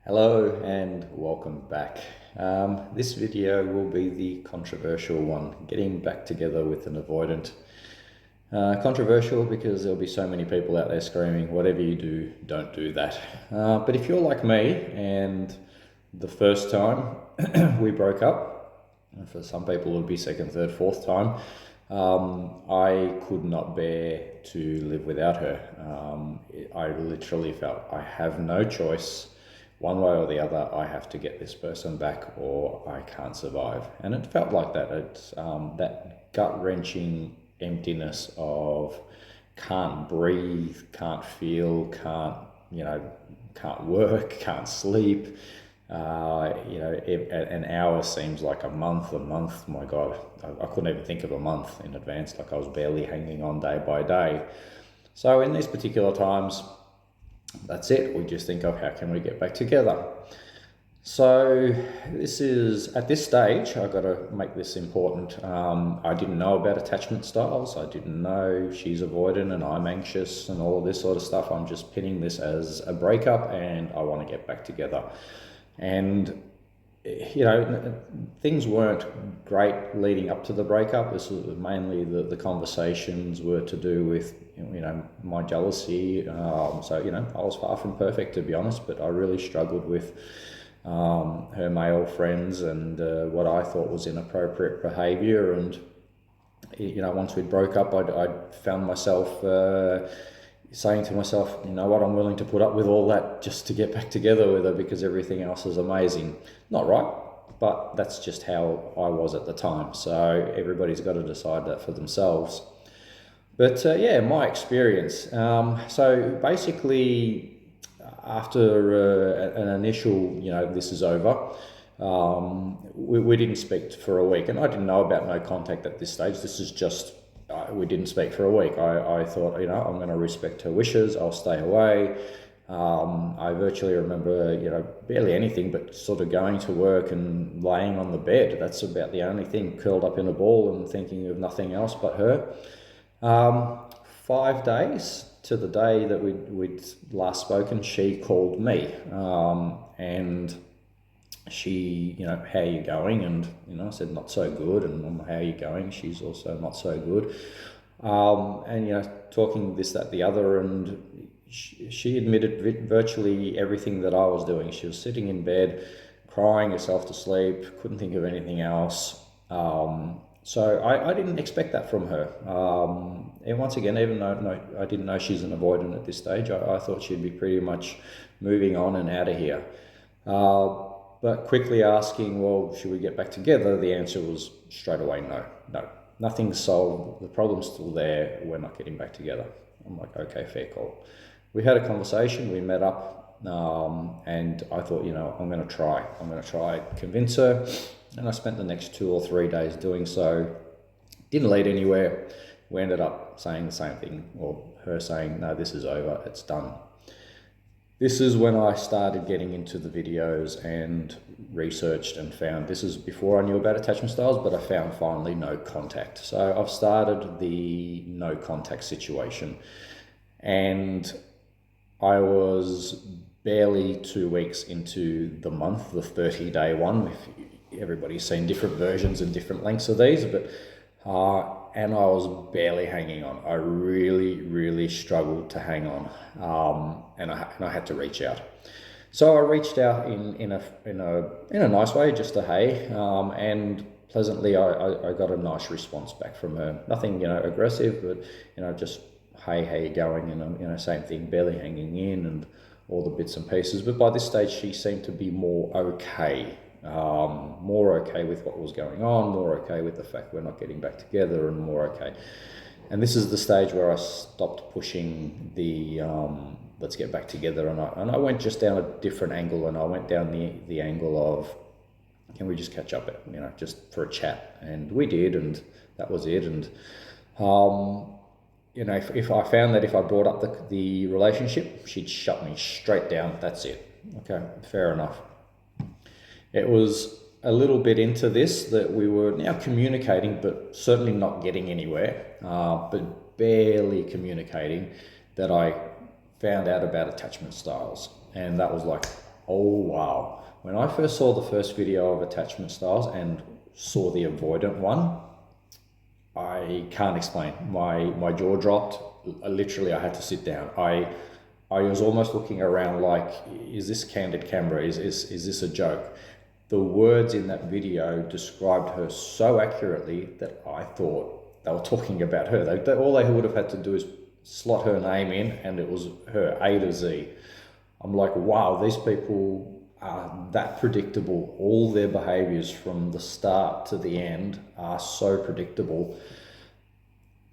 Hello and welcome back. This video will be the controversial one, getting back together with an avoidant. Controversial because there'll be so many people out there screaming, whatever you do, don't do that. But if you're like me and the first time we broke up, and for some people it would be second, third, fourth time, I could not bear to live without her. I literally felt I have no choice. One way or the other, I have to get this person back or I can't survive. And it felt like that. It's that gut-wrenching emptiness of can't breathe, can't feel, can't work, can't sleep. An hour seems like a month, my God. I couldn't even think of a month in advance, like I was barely hanging on day by day. So in these particular times, that's it. We just think of how can we get back together. So at this stage, I've got to make this important. I didn't know about attachment styles. I didn't know she's avoidant and I'm anxious and all of this sort of stuff. I'm just pinning this as a breakup and I want to get back together. And things weren't great leading up to the breakup. This was mainly the conversations were to do with, my jealousy. I was far from perfect, to be honest, but I really struggled with her male friends and what I thought was inappropriate behavior. And, once we broke up, I found myself saying to myself, you know what, I'm willing to put up with all that just to get back together with her because everything else is amazing. Not right, but that's just how I was at the time. So everybody's got to decide that for themselves. But my experience. So basically, after an initial, this is over, we didn't speak for a week. And I didn't know about no contact at this stage. This is just, we didn't speak for a week. I thought, I'm going to respect her wishes. I'll stay away. I virtually remember, barely anything, but sort of going to work and laying on the bed. That's about the only thing, curled up in a ball and thinking of nothing else but her. 5 days to the day that we'd last spoken, she called me, and she, how are you going? And, I said, not so good. And how are you going? She's also not so good. Talking this, that, the other. And she admitted virtually everything that I was doing. She was sitting in bed, crying herself to sleep, couldn't think of anything else. So I didn't expect that from her. And once again, even though I didn't know she's an avoidant at this stage, I thought she'd be pretty much moving on and out of here. But quickly asking, well, should we get back together? The answer was straight away, no, nothing's solved. The problem's still there. We're not getting back together. I'm like, okay, fair call. We had a conversation, we met up, and I thought, I'm going to try convince her. And I spent the next 2 or 3 days doing so. Didn't lead anywhere. We ended up saying the same thing, or her saying, no, this is over, it's done. This is when I started getting into the videos and researched and found, this is before I knew about attachment styles, but I found finally no contact. So I've started the no contact situation, and I was barely 2 weeks into the month, the 30-day one. Everybody's seen different versions and different lengths of these, but and I was barely hanging on. I really, really struggled to hang on, and I had to reach out. So I reached out in a nice way, just a hey, and pleasantly I got a nice response back from her. Nothing aggressive, but just hey, how you going? And same thing, barely hanging in and all the bits and pieces. But by this stage, she seemed to be more okay. More okay with what was going on, more okay with the fact we're not getting back together, and more okay. And this is the stage where I stopped pushing the let's get back together, and I went just down a different angle, and I went down the angle of, can we just catch up, just for a chat? And we did, and that was it. And if I found that if I brought up the relationship, she'd shut me straight down. That's it. Okay, fair enough. It was a little bit into this that we were now communicating, but certainly not getting anywhere, but barely communicating, that I found out about attachment styles. And that was like, Oh wow. When I first saw the first video of attachment styles and saw the avoidant one, I can't explain. My jaw dropped. Literally, I had to sit down. I was almost looking around like, is this candid camera? Is this a joke? The words in that video described her so accurately that I thought they were talking about her. All they would have had to do is slot her name in, and it was her A to Z. I'm like, wow, these people are that predictable. All their behaviors from the start to the end are so predictable.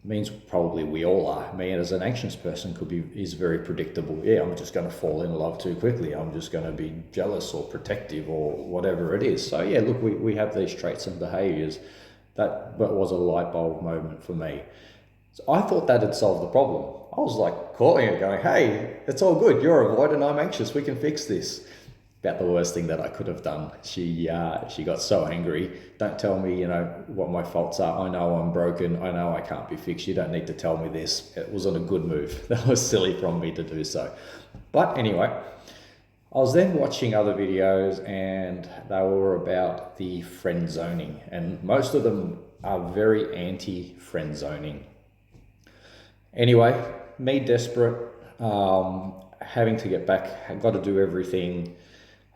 Means probably we all are. Me as an anxious person is very predictable. Yeah, I'm just going to fall in love too quickly. I'm just going to be jealous or protective or whatever it is. So yeah, look, we have these traits and behaviors. That was a light bulb moment for me. So I thought that had solved the problem. I was like calling her going, hey, it's all good. You're avoidant, I'm anxious. We can fix this. About the worst thing that I could have done. She got so angry. Don't tell me, what my faults are. I know I'm broken. I know I can't be fixed. You don't need to tell me this. It wasn't a good move. That was silly from me to do so. But anyway, I was then watching other videos and they were about the friend zoning. And most of them are very anti-friend zoning. Anyway, me desperate, having to get back, got to do everything.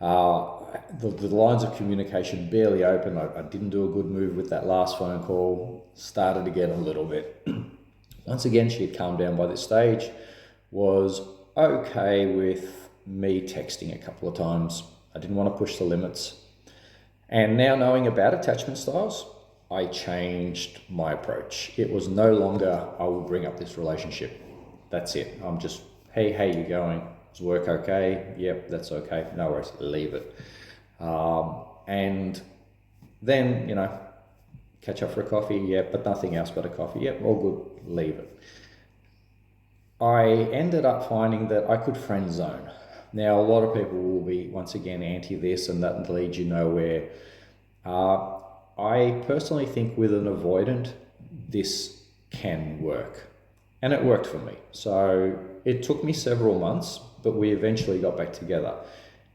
The lines of communication barely open. I didn't do a good move with that last phone call. Started again a little bit. Once again, she had calmed down by this stage, was okay with me texting a couple of times. I didn't want to push the limits. And now knowing about attachment styles, I changed my approach. It was no longer, I will bring up this relationship. That's it. I'm just, hey, how you going? Is work okay? Yep, that's okay. No worries, leave it. And then, catch up for a coffee. Yep, but nothing else but a coffee. Yep, all good, leave it. I ended up finding that I could friend zone. Now, a lot of people will be, once again, anti this and that leads you nowhere. I personally think with an avoidant, this can work. And it worked for me. So it took me several months, but we eventually got back together.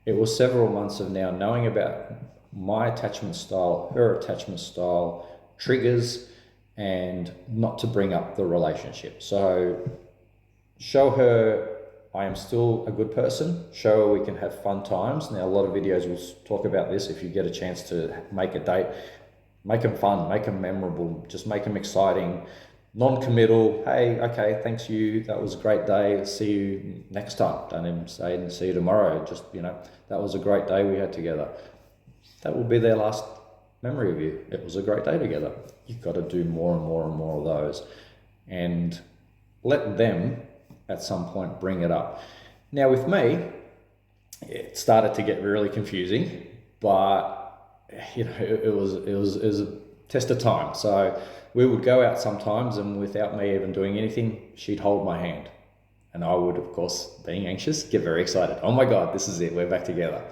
It was several months of now knowing about my attachment style, her attachment style, triggers, and not to bring up the relationship. So show her I am still a good person, show her we can have fun times. Now, a lot of videos will talk about this. If you get a chance to make a date, make them fun, make them memorable, just make them exciting. Non-committal, hey, okay, thanks you, that was a great day, see you next time. Don't even say see you tomorrow, just, that was a great day we had together. That will be their last memory of you. It was a great day together. You've got to do more and more and more of those. And let them, at some point, bring it up. Now with me, it started to get really confusing, but, it was a test of time. So we would go out sometimes and without me even doing anything, she'd hold my hand. And I would, of course, being anxious, get very excited. Oh my God, this is it, we're back together.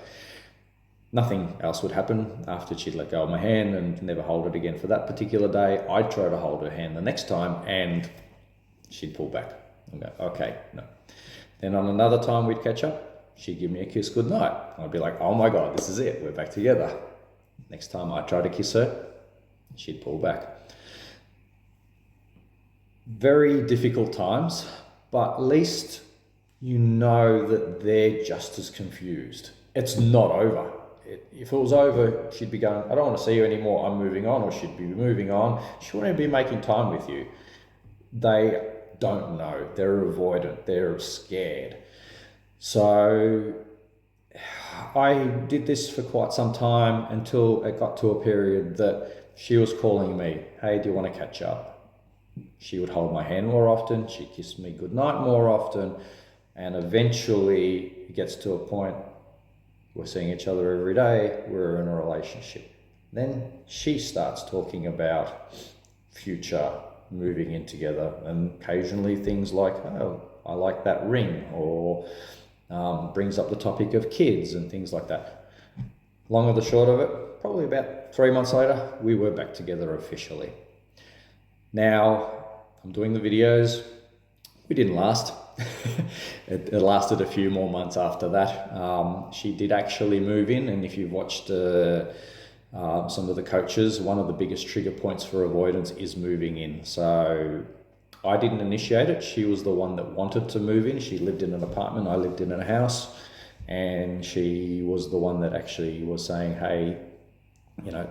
Nothing else would happen after she'd let go of my hand and never hold it again for that particular day. I'd try to hold her hand the next time and she'd pull back and go, okay, no. Then on another time we'd catch up, she'd give me a kiss goodnight. I'd be like, oh my God, this is it, we're back together. Next time I'd try to kiss her, she'd pull back. Very difficult times, but at least you know that they're just as confused. It's not over. If it was over, she'd be going, I don't want to see you anymore, I'm moving on, or she'd be moving on. She wouldn't be making time with you. They don't know. They're avoidant. They're scared. So I did this for quite some time until it got to a period that she was calling me, hey, do you want to catch up? She would hold my hand more often. She'd kiss me goodnight more often. And eventually it gets to a point, we're seeing each other every day, we're in a relationship. Then she starts talking about future, moving in together, and occasionally things like, oh, I like that ring, or brings up the topic of kids and things like that. Long or the short of it, probably about 3 months later, we were back together officially. Now, I'm doing the videos. We didn't last. it lasted a few more months after that. She did actually move in, and if you've watched some of the coaches, one of the biggest trigger points for avoidance is moving in. So I didn't initiate it. She was the one that wanted to move in. She lived in an apartment, I lived in a house, and she was the one that actually was saying, hey,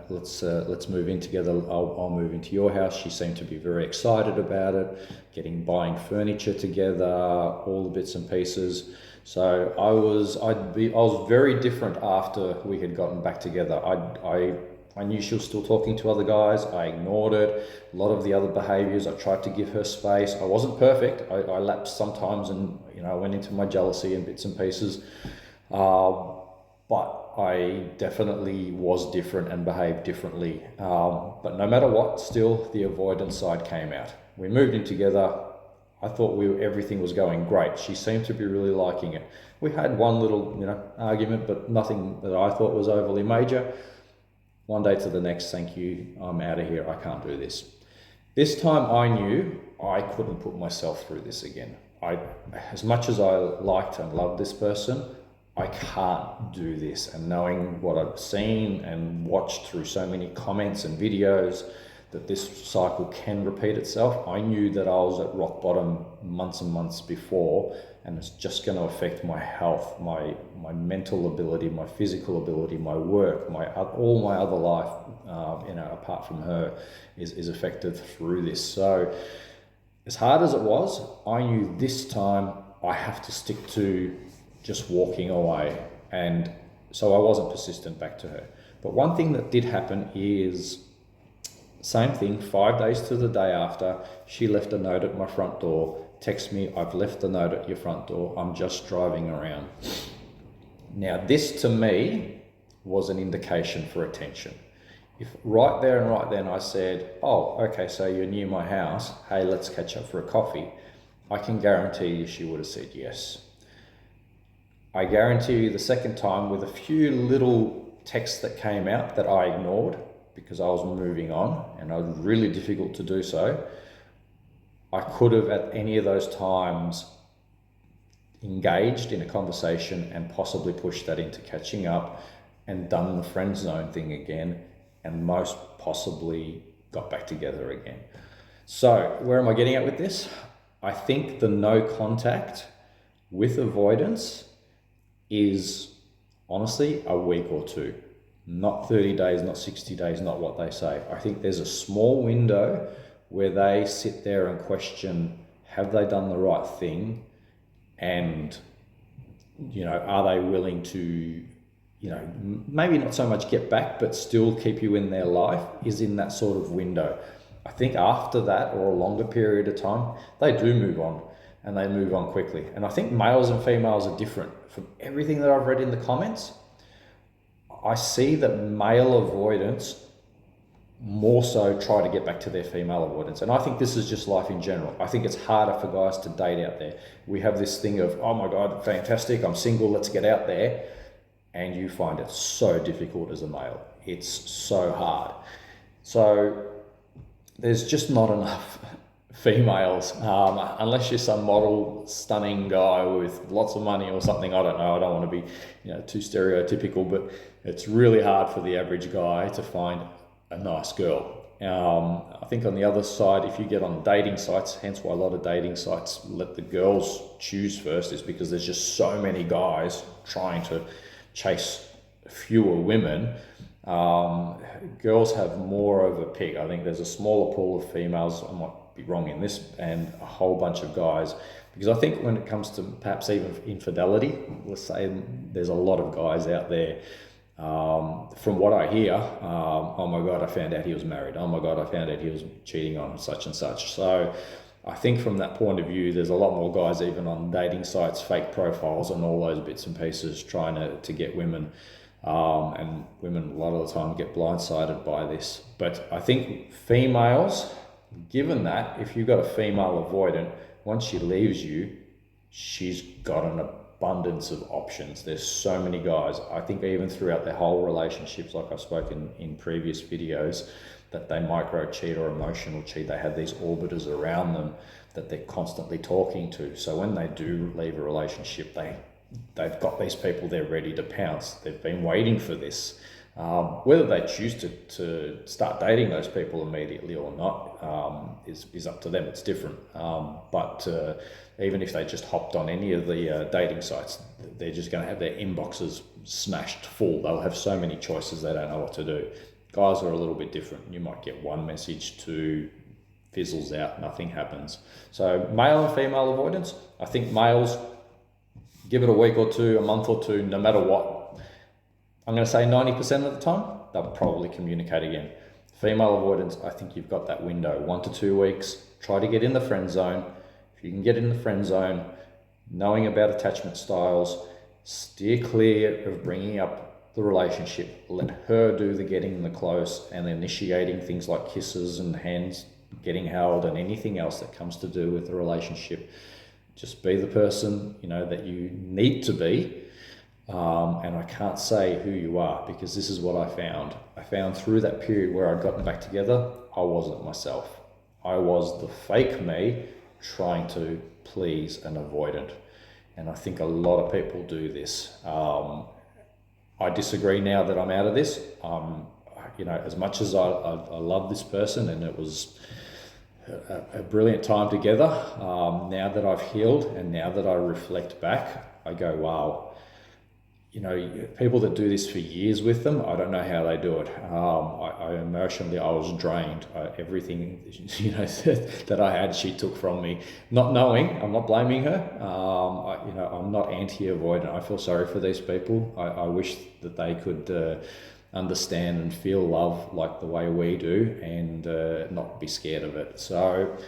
let's move in together. I'll move into your house. She seemed to be very excited about it, buying furniture together, all the bits and pieces. So I was very different after we had gotten back together. I knew she was still talking to other guys. I ignored it. A lot of the other behaviors, I tried to give her space. I wasn't perfect. I lapsed sometimes, and I went into my jealousy and bits and pieces. But I definitely was different and behaved differently. But no matter what, still the avoidance side came out. We moved in together. I thought everything was going great. She seemed to be really liking it. We had one little, argument, but nothing that I thought was overly major. One day to the next, thank you, I'm out of here. I can't do this. This time I knew I couldn't put myself through this again. As much as I liked and loved this person, I can't do this. And knowing what I've seen and watched through so many comments and videos, that this cycle can repeat itself, I knew that I was at rock bottom months and months before, and it's just going to affect my health, my mental ability, my physical ability, my work, all my other life, apart from her, is affected through this. So as hard as it was, I knew this time I have to stick to just walking away, and so I wasn't persistent back to her. But one thing that did happen is, same thing, 5 days to the day after, she left a note at my front door, text me, I've left a note at your front door, I'm just driving around. Now this to me was an indication for attention. If right there and right then I said, oh, okay, so you're near my house, hey, let's catch up for a coffee, I can guarantee you she would have said yes. I guarantee you the second time, with a few little texts that came out that I ignored because I was moving on, and it was really difficult to do so, I could have at any of those times engaged in a conversation and possibly pushed that into catching up and done the friend zone thing again, and most possibly got back together again. So where am I getting at with this? I think the no contact with avoidance is honestly a week or two, not 30 days, not 60 days, not what they say. I think there's a small window where they sit there and question, have they done the right thing? And, are they willing to, maybe not so much get back, but still keep you in their life, is in that sort of window. I think after that, or a longer period of time, they do move on, and they move on quickly. And I think males and females are different. From everything that I've read in the comments, I see that male avoidants more so try to get back to their female avoidance. And I think this is just life in general. I think it's harder for guys to date out there. We have this thing of, oh my God, fantastic, I'm single, let's get out there. And you find it so difficult as a male. It's so hard. So there's just not enough females, unless you're some model, stunning guy with lots of money or something. I don't know. I don't want to be, too stereotypical, but it's really hard for the average guy to find a nice girl. I think on the other side, if you get on dating sites, hence why a lot of dating sites let the girls choose first, is because there's just so many guys trying to chase fewer women. Girls have more of a pick. I think there's a smaller pool of females, I might be wrong in this, and a whole bunch of guys, because I think when it comes to perhaps even infidelity, let's say there's a lot of guys out there. From what I hear, oh my God, I found out he was married. Oh my God, I found out he was cheating on such and such. So I think from that point of view, there's a lot more guys even on dating sites, fake profiles and all those bits and pieces trying to get women. And women a lot of the time get blindsided by this. But I think females, given that, if you've got a female avoidant, once she leaves you, she's got an abundance of options. There's so many guys. I think even throughout their whole relationships, like I've spoken in previous videos, that they micro cheat or emotional cheat. They have these orbiters around them that they're constantly talking to. So when they do leave a relationship, they've got these people they're ready to pounce. They've been waiting for this. Whether they choose to start dating those people immediately or not is up to them. It's different. But even if they just hopped on any of the dating sites, they're just going to have their inboxes smashed full. They'll have so many choices, they don't know what to do. Guys are a little bit different. You might get one message, two, fizzles out, nothing happens. So male and female avoidance, I think males, give it a week or two, a month or two, no matter what, I'm going to say 90% of the time, they'll probably communicate again. Female avoidance, I think you've got that window, 1 to 2 weeks. Try to get in the friend zone. If you can get in the friend zone, knowing about attachment styles, steer clear of bringing up the relationship. Let her do the getting the close and initiating things like kisses and hands, getting held, and anything else that comes to do with the relationship. Just be the person, that you need to be. And I can't say who you are, because this is what I found. I found through that period where I'd gotten back together, I wasn't myself. I was the fake me trying to please an avoidant. And I think a lot of people do this. I disagree now that I'm out of this. As much as I love this person and it was a brilliant time together, now that I've healed and now that I reflect back, I go, wow, people that do this for years with them, I don't know how they do it. I emotionally, I was drained. Everything, that I had, she took from me. Not knowing, I'm not blaming her. I'm not anti-avoidant. I feel sorry for these people. I wish that they could understand and feel love like the way we do, and not be scared of it. So,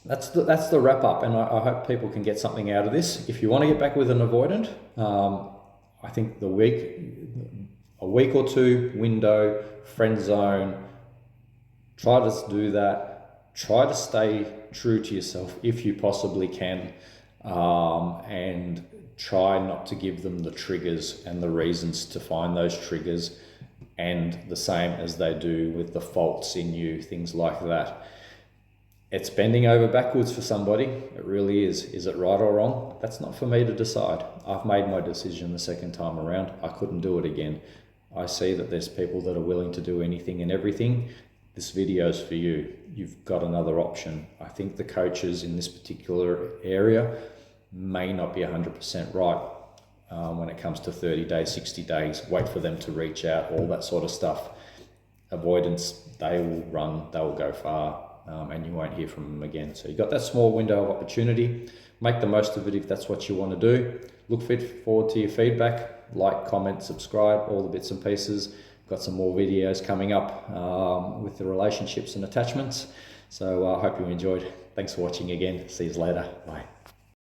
That's the wrap up, and I hope people can get something out of this. If you want to get back with an avoidant, I think a week or two window, friend zone, try to do that. Try to stay true to yourself if you possibly can, and try not to give them the triggers and the reasons to find those triggers, and the same as they do with the faults in you, things like that. It's bending over backwards for somebody. It really is. Is it right or wrong? That's not for me to decide. I've made my decision the second time around. I couldn't do it again. I see that there's people that are willing to do anything and everything. This video is for you. You've got another option. I think the coaches in this particular area may not be 100% right when it comes to 30 days, 60 days. Wait for them to reach out, all that sort of stuff. Avoidance, they will run, they will go far. And you won't hear from them again. So you've got that small window of opportunity. Make the most of it if that's what you want to do. Look forward to your feedback. Like, comment, subscribe, all the bits and pieces. Got some more videos coming up with the relationships and attachments. So I hope you enjoyed. Thanks for watching again. See you later. Bye.